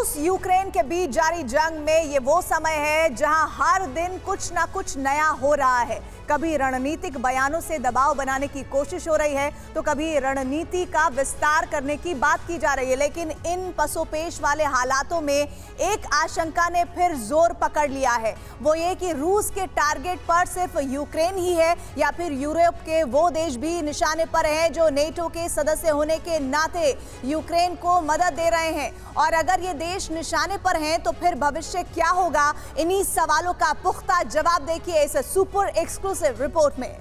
रूस यूक्रेन के बीच जारी जंग में ये वो समय है जहां हर दिन कुछ ना कुछ नया हो रहा है। कभी रणनीतिक बयानों से दबाव बनाने की कोशिश हो रही है तो कभी रणनीति का विस्तार करने की बात की जा रही है। लेकिन इन पसोपेश वाले हालातों में एक आशंका ने फिर जोर पकड़ लिया है, वो ये कि रूस के टारगेट पर सिर्फ यूक्रेन ही है या फिर यूरोप के वो देश भी निशाने पर हैं जो नेटो के सदस्य होने के नाते यूक्रेन को मदद दे रहे हैं। और अगर ये देश निशाने पर हैं तो फिर भविष्य क्या होगा, इन्हीं सवालों का पुख्ता जवाब देखिए इस सुपर एक्सक्लूसिव रिपोर्ट में।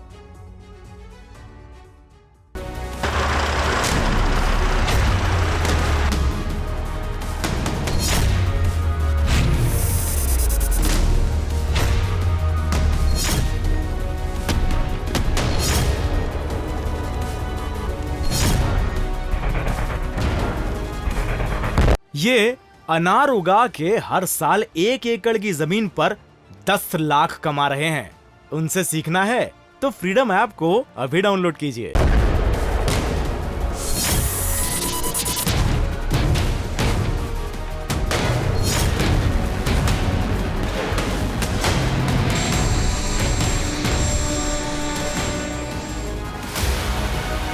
ये अनार उगा के हर साल 1 एकड़ की जमीन पर 10 लाख कमा रहे हैं। उनसे सीखना है तो फ्रीडम ऐप को अभी डाउनलोड कीजिए।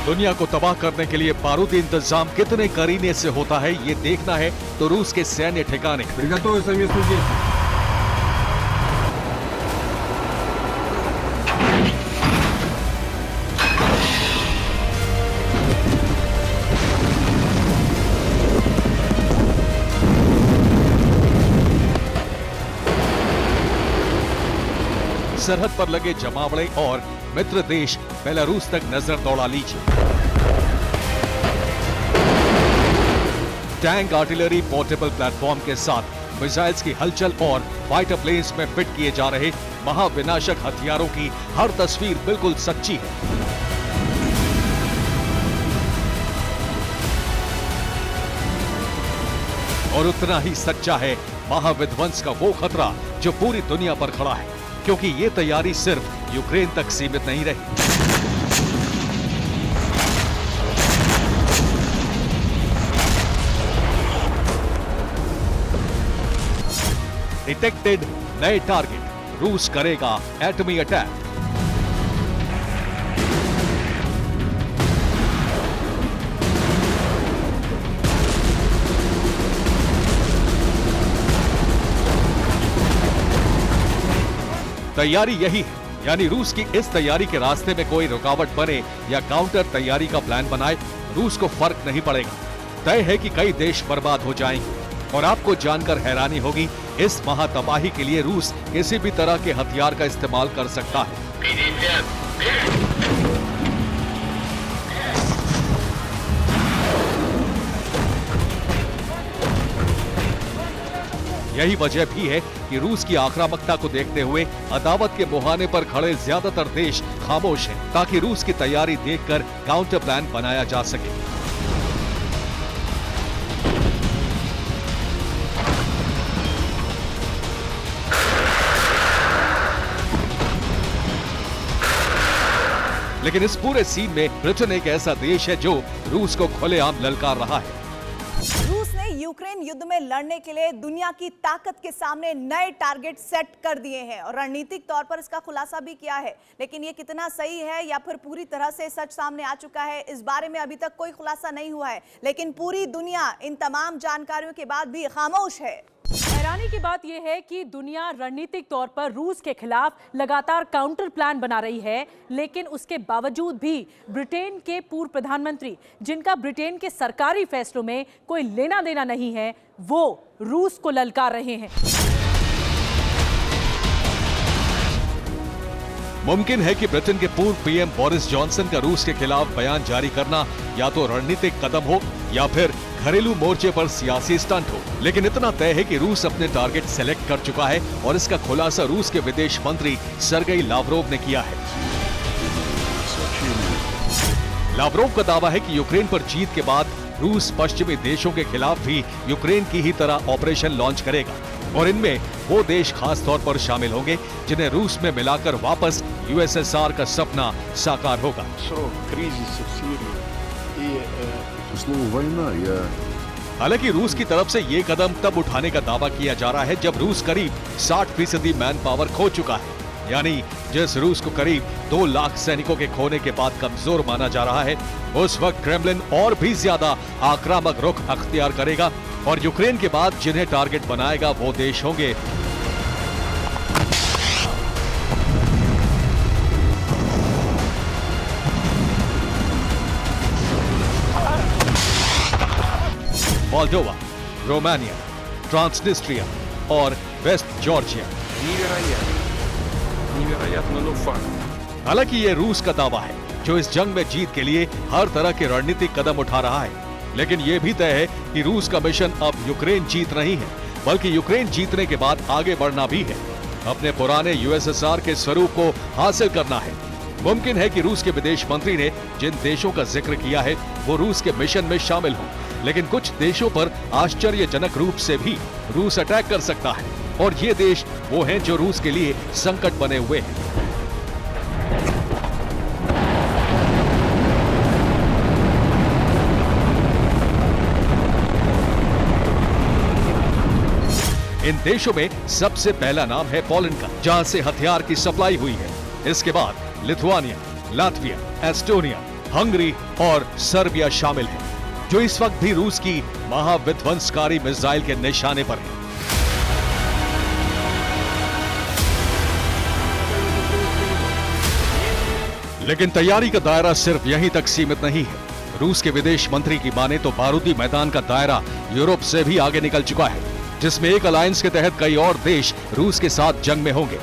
दुनिया को तबाह करने के लिए बारूदी इंतजाम कितने करीने से होता है ये देखना है तो रूस के सैन्य ठिकाने सरहद पर लगे जमावड़े और मित्र देश बेलारूस तक नजर दौड़ा लीजिए। टैंक आर्टिलरी पोर्टेबल प्लेटफॉर्म के साथ मिसाइल्स की हलचल और फाइटर प्लेन्स में फिट किए जा रहे महाविनाशक हथियारों की हर तस्वीर बिल्कुल सच्ची है। और उतना ही सच्चा है महाविध्वंस का वो खतरा जो पूरी दुनिया पर खड़ा है, क्योंकि ये तैयारी सिर्फ यूक्रेन तक सीमित नहीं रही। डिटेक्टेड नए टारगेट, रूस करेगा एटमी अटैक। तैयारी यही है, यानी रूस की इस तैयारी के रास्ते में कोई रुकावट बने या काउंटर तैयारी का प्लान बनाए, रूस को फर्क नहीं पड़ेगा। तय है कि कई देश बर्बाद हो जाएंगे। और आपको जानकर हैरानी होगी, इस महातबाही के लिए रूस किसी भी तरह के हथियार का इस्तेमाल कर सकता है। यही वजह भी है कि रूस की आक्रामकता को देखते हुए अदावत के मुहाने पर खड़े ज्यादातर देश खामोश हैं, ताकि रूस की तैयारी देखकर काउंटर प्लान बनाया जा सके। लेकिन इस पूरे सीन में ब्रिटेन एक ऐसा देश है जो रूस को खुलेआम ललकार रहा है। रूस ने यूक्रेन युद्ध में लड़ने के लिए दुनिया की ताकत के सामने नए टारगेट सेट कर दिए हैं और रणनीतिक तौर पर इसका खुलासा भी किया है। लेकिन ये कितना सही है या फिर पूरी तरह से सच सामने आ चुका है, इस बारे में अभी तक कोई खुलासा नहीं हुआ है। लेकिन पूरी दुनिया इन तमाम जानकारियों के बाद भी खामोश है। हैरानी की बात यह है कि दुनिया रणनीतिक तौर पर रूस के खिलाफ लगातार काउंटर प्लान बना रही है, लेकिन उसके बावजूद भी ब्रिटेन के पूर्व प्रधानमंत्री, जिनका ब्रिटेन के सरकारी फैसलों में कोई लेना देना नहीं है, वो रूस को ललकार रहे हैं। मुमकिन है कि ब्रिटेन के पूर्व पीएम बोरिस जॉनसन का रूस के खिलाफ बयान जारी करना या तो रणनीतिक कदम हो या फिर घरेलू मोर्चे पर सियासी स्टंट हो। लेकिन इतना तय है कि रूस अपने टारगेट सेलेक्ट कर चुका है और इसका खुलासा रूस के विदेश मंत्री सर्गेई लावरोव ने किया है। लावरोव का दावा है कि यूक्रेन पर जीत के बाद रूस पश्चिमी देशों के खिलाफ भी यूक्रेन की ही तरह ऑपरेशन लॉन्च करेगा और इनमें वो देश खास तौर पर शामिल होंगे जिन्हें रूस में मिलाकर वापस यूएसएसआर का सपना साकार होगा। Слово «война» я हालांकि रूस की तरफ से ये कदम तब उठाने का दावा किया जा रहा है जब रूस करीब 60% मैन पावर खो चुका है। यानी जिस रूस को करीब 2 लाख सैनिकों के खोने के बाद कमजोर माना जा रहा है, उस वक्त क्रेमलिन और भी ज्यादा आक्रामक रुख अख्तियार करेगा और यूक्रेन के बाद जिन्हें टारगेट बनाएगा वो देश होंगे मोल्डोवा, रोमानिया, ट्रांसनिस्ट्रिया और वेस्ट जॉर्जिया। हालांकि ये रूस का दावा है जो इस जंग में जीत के लिए हर तरह के रणनीतिक कदम उठा रहा है, लेकिन ये भी तय है कि रूस का मिशन अब यूक्रेन जीत नहीं है, बल्कि यूक्रेन जीतने के बाद आगे बढ़ना भी है, अपने पुराने यूएसएसआर के स्वरूप को हासिल करना है। मुमकिन है कि रूस के विदेश मंत्री ने जिन देशों का जिक्र किया है वो रूस के मिशन में शामिल हों, लेकिन कुछ देशों पर आश्चर्यजनक रूप से भी रूस अटैक कर सकता है और ये देश वो हैं जो रूस के लिए संकट बने हुए हैं। इन देशों में सबसे पहला नाम है पोलैंड का, जहां से हथियार की सप्लाई हुई है। इसके बाद लिथुआनिया, लातविया, एस्टोनिया, हंगरी और सर्बिया शामिल हैं, जो इस वक्त भी रूस की महाविध्वंसकारी मिसाइल के निशाने पर है। लेकिन तैयारी का दायरा सिर्फ यहीं तक सीमित नहीं है। रूस के विदेश मंत्री की माने तो बारूदी मैदान का दायरा यूरोप से भी आगे निकल चुका है, जिसमें एक अलायंस के तहत कई और देश रूस के साथ जंग में होंगे।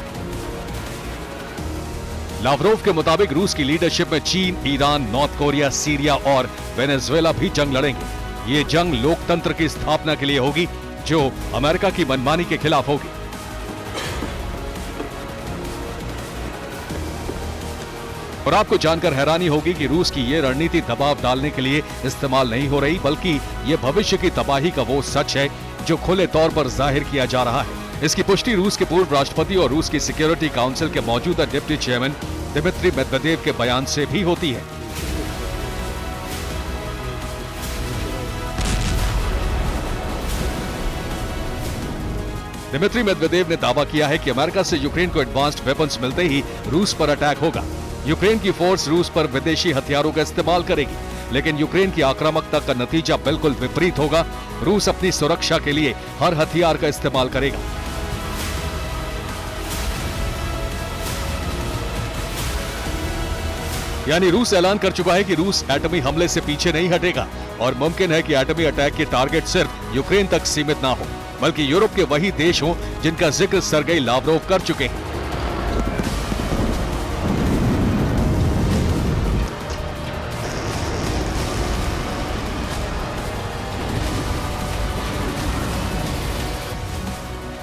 लावरोव के मुताबिक रूस की लीडरशिप में चीन, ईरान, नॉर्थ कोरिया, सीरिया और वेनेजुएला भी जंग लड़ेंगे। ये जंग लोकतंत्र की स्थापना के लिए होगी, जो अमेरिका की मनमानी के खिलाफ होगी। और आपको जानकर हैरानी होगी कि रूस की ये रणनीति दबाव डालने के लिए इस्तेमाल नहीं हो रही, बल्कि ये भविष्य की तबाही का वो सच है जो खुले तौर पर जाहिर किया जा रहा है। इसकी पुष्टि रूस के पूर्व राष्ट्रपति और रूस की सिक्योरिटी काउंसिल के मौजूदा डिप्टी चेयरमैन दिमित्री मेदवेदेव के बयान से भी होती है। दिमित्री मेदवेदेव ने दावा किया है कि अमेरिका से यूक्रेन को एडवांस्ड वेपन्स मिलते ही रूस पर अटैक होगा। यूक्रेन की फोर्स रूस पर विदेशी हथियारों का इस्तेमाल करेगी, लेकिन यूक्रेन की आक्रामकता का नतीजा बिल्कुल विपरीत होगा। रूस अपनी सुरक्षा के लिए हर हथियार का इस्तेमाल करेगा। यानी रूस ऐलान कर चुका है कि रूस एटमी हमले से पीछे नहीं हटेगा और मुमकिन है कि एटमी अटैक के टारगेट सिर्फ यूक्रेन तक सीमित ना हो, बल्कि यूरोप के वही देश हों जिनका जिक्र सर्गेई लावरोव कर चुके हैं।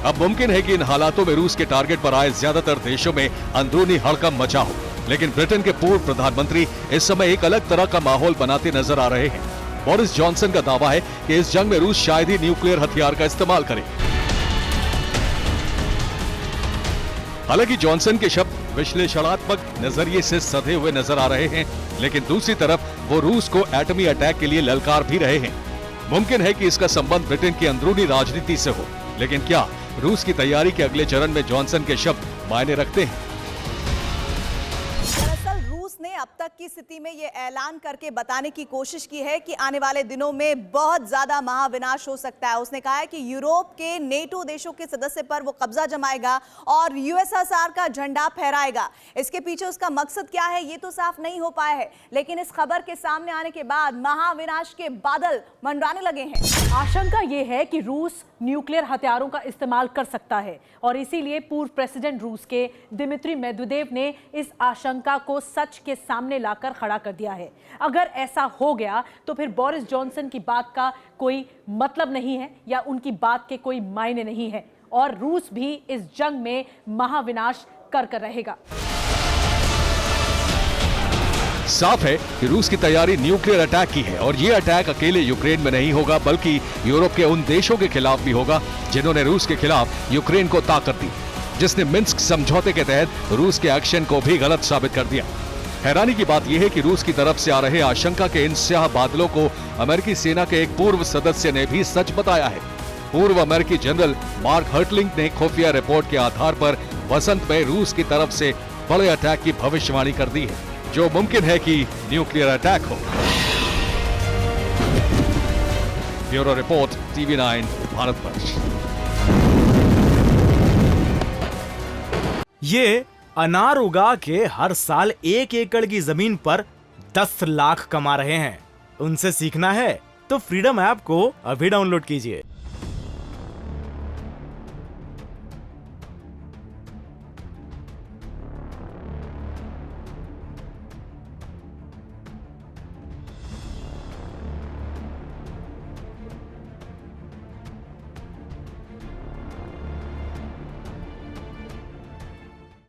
अब मुमकिन है कि इन हालातों में रूस के टारगेट पर आए ज्यादातर देशों में अंदरूनी हड़कंप मचा हो, लेकिन ब्रिटेन के पूर्व प्रधानमंत्री इस समय एक अलग तरह का माहौल बनाते नजर आ रहे हैं। बोरिस जॉनसन का दावा है कि इस जंग में रूस शायद ही न्यूक्लियर हथियार का इस्तेमाल करे। हालांकि जॉनसन के शब्द विश्लेषणात्मक नजरिए से सधे हुए नजर आ रहे हैं, लेकिन दूसरी तरफ वो रूस को एटमी अटैक के लिए ललकार भी रहे हैं। मुमकिन है कि इसका संबंध ब्रिटेन की अंदरूनी राजनीति से हो, लेकिन क्या रूस की तैयारी के अगले चरण में जॉनसन के शब्द मायने रखते हैं? दरअसल रूस ने अब तक की स्थिति में ये ऐलान करके बताने की कोशिश की है कि आने वाले दिनों में बहुत ज्यादा महाविनाश हो सकता है। उसने कहा है कि यूरोप के नेटो देशों के सदस्य पर वो कब्जा जमाएगा और यूएसएसआर का झंडा फहराएगा। इसके पीछे उसका मकसद क्या है ये तो साफ नहीं हो पाया है, लेकिन इस खबर के सामने आने के बाद महाविनाश के बादल मंडराने लगे हैं। आशंका ये है कि रूस न्यूक्लियर हथियारों का इस्तेमाल कर सकता है और इसीलिए पूर्व प्रेसिडेंट रूस के दिमित्री मेदवेदेव ने इस आशंका को सच के सामने लाकर खड़ा कर दिया है। अगर ऐसा हो गया तो फिर बोरिस जॉनसन की बात का कोई मतलब नहीं है या उनकी बात के कोई मायने नहीं है और रूस भी इस जंग में महाविनाश कर रहेगा। साफ है कि रूस की तैयारी न्यूक्लियर अटैक की है और ये अटैक अकेले यूक्रेन में नहीं होगा, बल्कि यूरोप के उन देशों के खिलाफ भी होगा जिन्होंने रूस के खिलाफ यूक्रेन को ताकत दी, जिसने मिन्स्क समझौते के तहत रूस के एक्शन को भी गलत साबित कर दिया। हैरानी की बात यह है कि रूस की तरफ से आ रहे आशंका के इन स्याह बादलों को अमेरिकी सेना के एक पूर्व सदस्य ने भी सच बताया है। पूर्व अमेरिकी जनरल मार्क हर्टलिंग ने खुफिया रिपोर्ट के आधार पर वसंत में रूस की तरफ से बड़े अटैक की भविष्यवाणी कर दी है, जो मुमकिन है कि न्यूक्लियर अटैक हो। Bureau report, TV9 Bharatvarsh. ये अनार उगा के हर साल 1 एकड़ की जमीन पर 10 लाख कमा रहे हैं। उनसे सीखना है तो फ्रीडम ऐप को अभी डाउनलोड कीजिए।